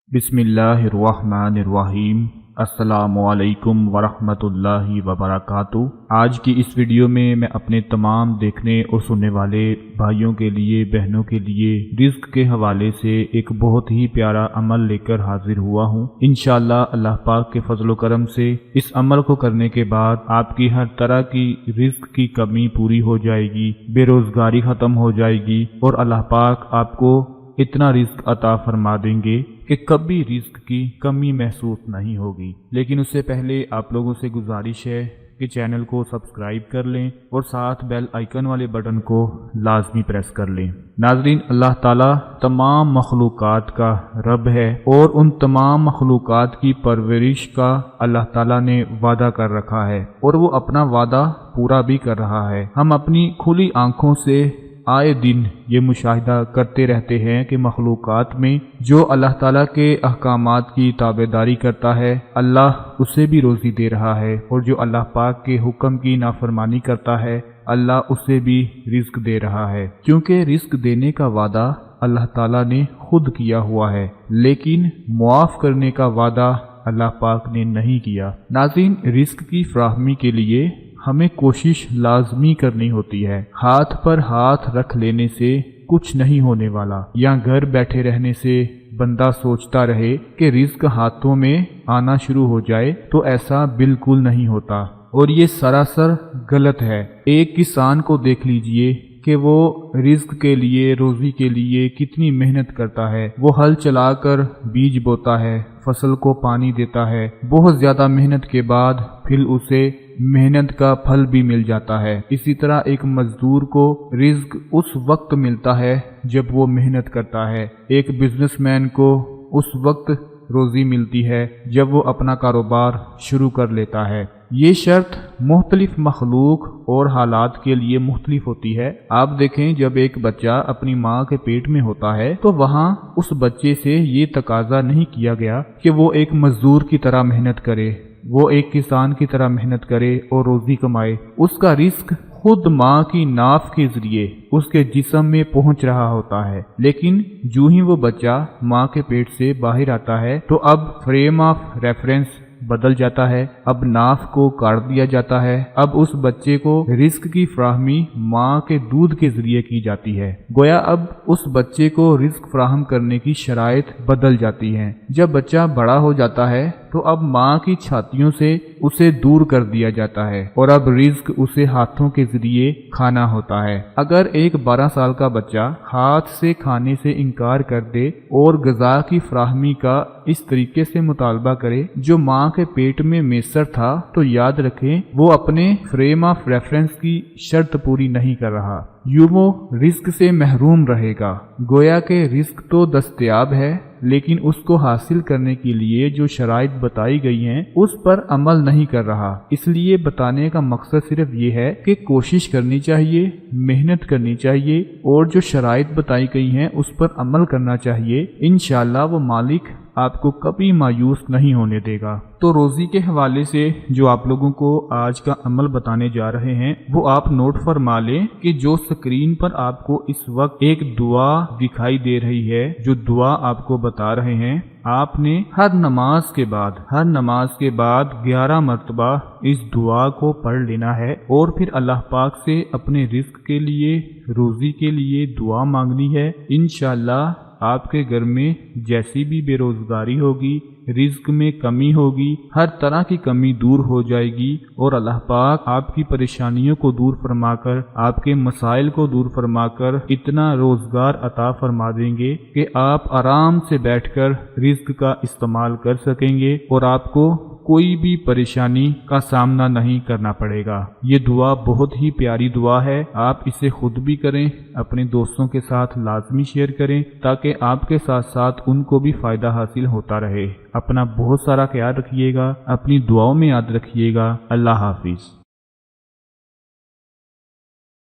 बिस्मिल्लाहिर्रहमानिर्रहीम। अस्सलामुअलैकुम वरहमतुल्लाहि वबरकातुहू। आज की इस वीडियो में मैं अपने तमाम देखने और सुनने वाले भाइयों के लिए, बहनों के लिए रिज़्क के हवाले से एक बहुत ही प्यारा अमल लेकर हाजिर हुआ हूँ। इंशाअल्लाह अल्लाह पाक के फजल व करम से इस अमल को करने के बाद आपकी हर तरह की रिज़्क की कमी पूरी हो जाएगी, बेरोजगारी खत्म हो जाएगी और अल्लाह पाक आपको इतना रिज़्क अता फरमा देंगे कि कभी रिज़्क की कमी महसूस नहीं होगी। लेकिन उससे पहले आप लोगों से गुजारिश है कि चैनल को सब्सक्राइब कर लें और साथ बेल आइकन वाले बटन को लाजमी प्रेस कर लें। नाज़रीन, अल्लाह ताला तमाम मखलूकात का रब है और उन तमाम मखलूकात की परवरिश का अल्लाह ताला ने वादा कर रखा है और वो अपना वादा पूरा भी कर रहा है। हम अपनी खुली आंखों से आए दिन ये मुशाहिदा करते रहते हैं कि मखलूकात में जो अल्लाह ताला के अहकामात की ताबेदारी करता है, अल्लाह उसे भी रोज़ी दे रहा है, और जो अल्लाह पाक के हुक्म की नाफरमानी करता है, अल्लाह उसे भी रिज़्क दे रहा है। क्योंकि रिज़्क देने का वादा अल्लाह ताला ने खुद किया हुआ है, लेकिन मुआफ़ करने का वादा अल्लाह पाक ने नहीं किया। नाज़रीन, रिज़्क की फराहमी के लिए हमें कोशिश लाजमी करनी होती है। हाथ पर हाथ रख लेने से कुछ नहीं होने वाला, या घर बैठे रहने से बंदा सोचता रहे कि रिज़्क हाथों में आना शुरू हो जाए, तो ऐसा बिल्कुल नहीं होता और ये सरासर गलत है। एक किसान को देख लीजिए कि वो रिज़्क के लिए, रोज़ी के लिए कितनी मेहनत करता है। वो हल चलाकर बीज बोता है, फसल को पानी देता है, बहुत ज़्यादा मेहनत के बाद फिर उसे मेहनत का फल भी मिल जाता है। इसी तरह एक मजदूर को रिज़्क उस वक्त मिलता है जब वो मेहनत करता है। एक बिजनेसमैन को उस वक्त रोज़ी मिलती है जब वो अपना कारोबार शुरू कर लेता है। ये शर्त मुख्तलिफ मखलूक और हालात के लिए मुख्तलिफ होती है। आप देखें, जब एक बच्चा अपनी माँ के पेट में होता है तो वहाँ उस बच्चे से ये तकाजा नहीं किया गया कि वो एक मजदूर की तरह मेहनत करे, वो एक किसान की तरह मेहनत करे और रोज़ी कमाए। उसका रिज़्क खुद माँ की नाफ के जरिए उसके जिस्म में पहुँच रहा होता है। लेकिन जो ही वो बच्चा माँ के पेट से बाहर आता है तो अब फ्रेम ऑफ रेफरेंस बदल जाता है, अब नाफ को काट दिया जाता है। अब उस बच्चे को रिज़्क की फराहमी माँ के दूध के जरिए की जाती है। गोया अब उस बच्चे को रिज़्क फराहम करने की शराइत बदल जाती हैं। जब बच्चा बड़ा हो जाता है तो अब माँ की छातियों से उसे दूर कर दिया जाता है और अब रिज़्क उसे हाथों के जरिए खाना होता है। अगर एक 12 साल का बच्चा हाथ से खाने से इनकार कर दे और ग़िज़ा की फराहमी का इस तरीके से मुतालबा करे जो माँ के पेट में मैसर था, तो याद रखें वो अपने फ्रेम ऑफ रेफरेंस की शर्त पूरी नहीं कर रहा। यूं वो रिज़्क से महरूम रहेगा। गोया के रिज़्क तो दस्तयाब है, लेकिन उसको हासिल करने के लिए जो शराइत बताई गई हैं उस पर अमल नहीं कर रहा। इसलिए बताने का मकसद सिर्फ ये है कि कोशिश करनी चाहिए, मेहनत करनी चाहिए और जो शराइत बताई गई हैं उस पर अमल करना चाहिए। इंशाअल्लाह वो मालिक आपको कभी मायूस नहीं होने देगा। तो रोज़ी के हवाले से जो आप लोगों को आज का अमल बताने जा रहे हैं वो आप नोट फरमा लें कि जो स्क्रीन पर आपको इस वक्त एक दुआ दिखाई दे रही है, जो दुआ आपको बता रहे हैं, आपने हर नमाज के बाद 11 मरतबा इस दुआ को पढ़ लेना है और फिर अल्लाह पाक से अपने रिज़्क के लिए, रोज़ी के लिए दुआ मांगनी है। इंशाअल्लाह आपके घर में जैसी भी बेरोजगारी होगी, रिज़्क में कमी होगी, हर तरह की कमी दूर हो जाएगी और अल्लाह पाक आपकी परेशानियों को दूर फरमाकर, आपके मसाइल को दूर फरमाकर इतना रोजगार अता फरमा देंगे कि आप आराम से बैठकर रिज़्क का इस्तेमाल कर सकेंगे और आपको कोई भी परेशानी का सामना नहीं करना पड़ेगा। ये दुआ बहुत ही प्यारी दुआ है। आप इसे खुद भी करें, अपने दोस्तों के साथ लाजमी शेयर करें ताकि आपके साथ साथ उनको भी फ़ायदा हासिल होता रहे। अपना बहुत सारा ख्याल रखिएगा, अपनी दुआओं में याद रखिएगा। अल्लाह हाफिज़।